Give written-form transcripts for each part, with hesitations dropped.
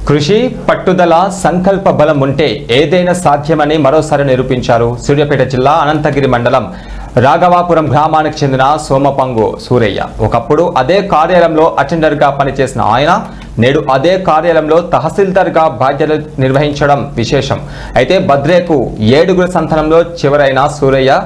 కృషి పట్టుదల సంకల్ప బలం ఉంటే ఏదైనా సాధ్యమని మరోసారి నిరూపించారు సూర్యాపేట జిల్లా అనంతగిరి మండలం రాఘవాపురం గ్రామానికి చెందిన సోమపంగు సూరయ్య. ఒకప్పుడు అదే కార్యాలయంలో అటెండర్గా పనిచేసిన ఆయన నేడు అదే కార్యాలయంలో తహసీల్దార్గా బాధ్యతలు నిర్వహించడం విశేషం. అయితే బద్రేకు 7 సంతానంలో చివరైన సూరయ్య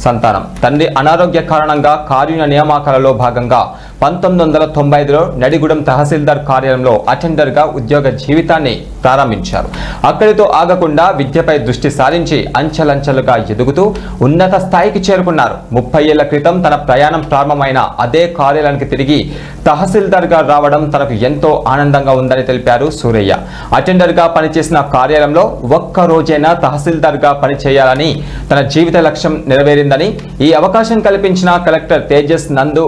సంతానం తండ్రి అనారోగ్య కారణంగా కార్య నియామకాలలో భాగంగా 1995లో నడిగూడెం తహసీల్దార్ కార్యాలయంలో అటెండర్గా ఉద్యోగ జీవితాన్ని ప్రారంభించారు. అక్కడితో ఆగకుండా విద్యపై దృష్టి సారించి అంచెలంచెలుగా ఎదుగుతూ ఉన్నత స్థాయికి చేరుకున్నారు. 30 ఏళ్ల క్రితం తన ప్రయాణం ప్రారంభమైన అదే కార్యాలయానికి తిరిగి తహసీల్దార్గా రావడం తనకు ఎంతో ఆనందంగా ఉందని తెలిపారు సూరయ్య. అటెండర్గా పనిచేసిన కార్యాలయంలో ఒక్క రోజైనా తహసీల్దార్గా పనిచేయాలని తన జీవిత లక్ష్యం నెరవేరిందని, ఈ అవకాశం కల్పించిన కలెక్టర్ తేజస్ నందు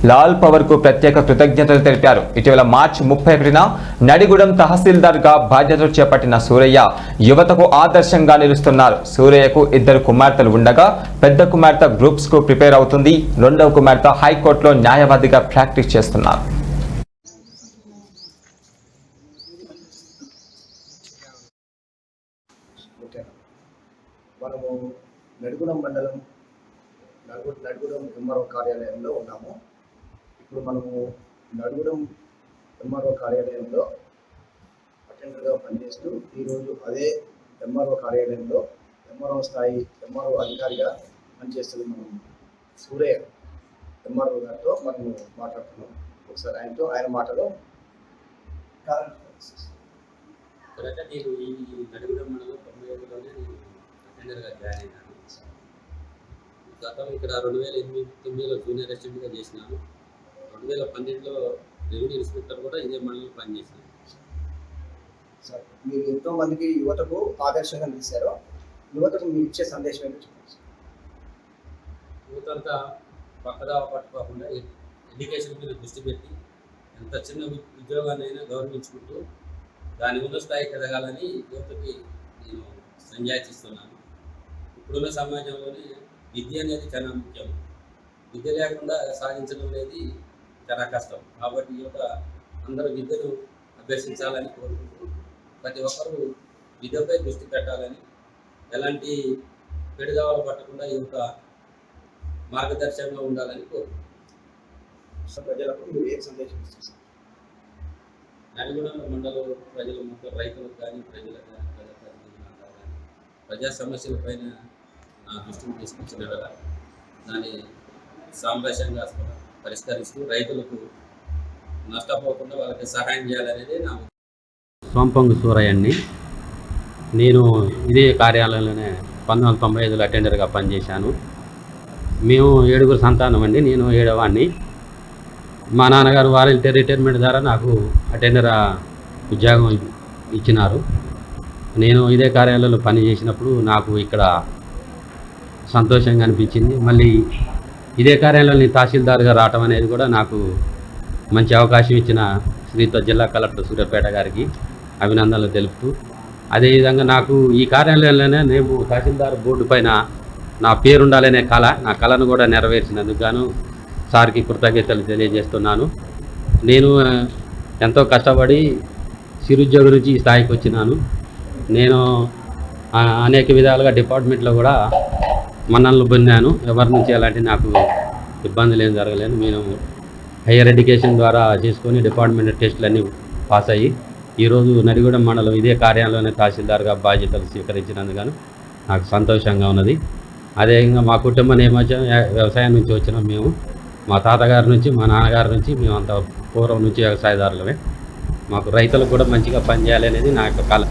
లాల్ పవర్ కు ప్రత్యేక కృతజ్ఞతలు తెలిపారు. ఇటీవల మార్చి 31న నడిగూడెం తహసీల్దార్గా బాధ్యతలు చేపట్టిన సూరయ్య యువతకు ఆదర్శంగా నిలుస్తున్నారు. సూరయ్యకు 2 కుమార్తెలు ఉండగా పెద్ద కుమార్తె గ్రూప్స్ కు ప్రిపేర్ అవుతుంది. రెండవ కుమార్తె హైకోర్టులో న్యాయవాదిగా ప్రాక్టీస్ చేస్తున్నారు. మనము నడిగూడెం మండలం నడిగూడెం ఎంఆర్ఓ కార్యాలయంలో ఉన్నాము. ఇప్పుడు మనము నడిగూడెం ఎంఆర్ఓ కార్యాలయంలో అటెండర్గా పనిచేస్తూ ఈరోజు అదే ఎంఆర్ఓ కార్యాలయంలో ఎంఆర్ఓ స్థాయి ఎంఆర్ఓ అధికారిగా పనిచేస్తుంది మనం సూరయ్య ఎంఆర్ఓ గారితో మనము మాట్లాడుతున్నాం. ఒకసారి ఆయన మాటలో నేను ఈ నడిగూడెం మండలం 95లోనే నేను అటెండర్గా జాయిన్ అయినాను. గతం ఇక్కడ 2008-9లో జూనియర్ అసిస్టెంట్గా చేసినాను. 2012లో రెవెన్యూ ఇన్స్పెక్టర్ కూడా ఇదే మండలంలో పనిచేసినాను. సార్, మీరు ఎంతో మందికి యువతకు ఆదర్శంగా నిలిచారు. యువతకు మీరు ఇచ్చే సందేశం ఏంటో చెప్పండి. యువతంతా పక్కదా పట్టుకోకుండా ఎడ్యుకేషన్ మీద దృష్టి పెట్టి ఎంత చిన్న ఉద్యోగాన్నైనా గౌరవించుకుంటూ దాని ఉన్న స్థాయికి ఎదగాలని యువతకి నేను సంజాయిస్తున్నాను. ఇప్పుడున్న సమాజంలోనే విద్య అనేది చాలా ముఖ్యం. విద్య లేకుండా సాధించడం అనేది చాలా కష్టం. కాబట్టి యువత అందరూ విద్యను అభ్యసించాలని కోరుకుంటూ ప్రతి ఒక్కరూ విద్యపై దృష్టి పెట్టాలని, ఎలాంటి పెడుగావలు పట్టకుండా యువత మార్గదర్శకంగా ఉండాలని కోరుకుంటున్నాను. ప్రజలకు మీరు ఏం సందేశం ఇస్తారు? నడిగూడెం మండలం ప్రజలు మొత్తం రైతులకు కానీ ప్రజలకు కానీ ప్రజాప్రతినిధులంతా కానీ ప్రజా సమస్యలపైన నా దృష్టిని తీసుకొచ్చిన వేళ దాన్ని సామరస్యంగా పరిష్కరిస్తూ రైతులకు నష్టపోకుండా వాళ్ళకి సహాయం చేయాలనేది నా సోమపంగు సూరయ్యని. నేను ఇదే కార్యాలయంలోనే 1995లో అటెండర్గా పనిచేశాను. మేము 7 సంతానం అండి. నేను 7వ. మా నాన్నగారు వాలంటీర్ రిటైర్మెంట్ ద్వారా నాకు అటెండర్ ఉద్యోగం ఇచ్చినారు. నేను ఇదే కార్యాలయంలో పనిచేసినప్పుడు నాకు ఇక్కడ సంతోషంగా అనిపించింది. మళ్ళీ ఇదే కార్యాలయంలో తహసీల్దార్గా రావటం అనేది కూడా నాకు మంచి అవకాశం ఇచ్చిన శ్రీయుత జిల్లా కలెక్టర్ సూర్యాపేట గారికి అభినందనలు తెలుపుతూ, అదేవిధంగా నాకు ఈ కార్యాలయంలోనే నేను తహసీల్దార్ బోర్డు పైన నా పేరు ఉండాలనే నా కళను కూడా నెరవేర్చినందుకు గాను సార్కి కృతజ్ఞతలు తెలియజేస్తున్నాను. నేను ఎంతో కష్టపడి చిరుద్యోగి నుంచి ఈ స్థాయికి వచ్చినాను. నేను అనేక విధాలుగా డిపార్ట్మెంట్లో కూడా మన్ననలు పొందాను. ఎవరి నుంచి అలాంటి నాకు ఇబ్బందులు ఏం జరగలేదు. నేను హయ్యర్ ఎడ్యుకేషన్ ద్వారా చేసుకొని డిపార్ట్మెంట్ టెస్టులన్నీ పాస్ అయ్యి ఈరోజు నడిగూడెం మండలం ఇదే కార్యాలయంలోనే తహసీల్దార్గా బాధ్యతలు స్వీకరించినందుకు నాకు సంతోషంగా ఉన్నది. అదేవిధంగా మా కుటుంబ నేపథ్యం వ్యవసాయం నుంచి వచ్చినాం. మేము మా తాతగారి నుంచి మా నాన్నగారి నుంచి మేమంతా పూర్వం నుంచి వ్యవసాయదారులమే. మాకు రైతులకు కూడా మంచిగా పనిచేయాలి అనేది నా యొక్క కళ.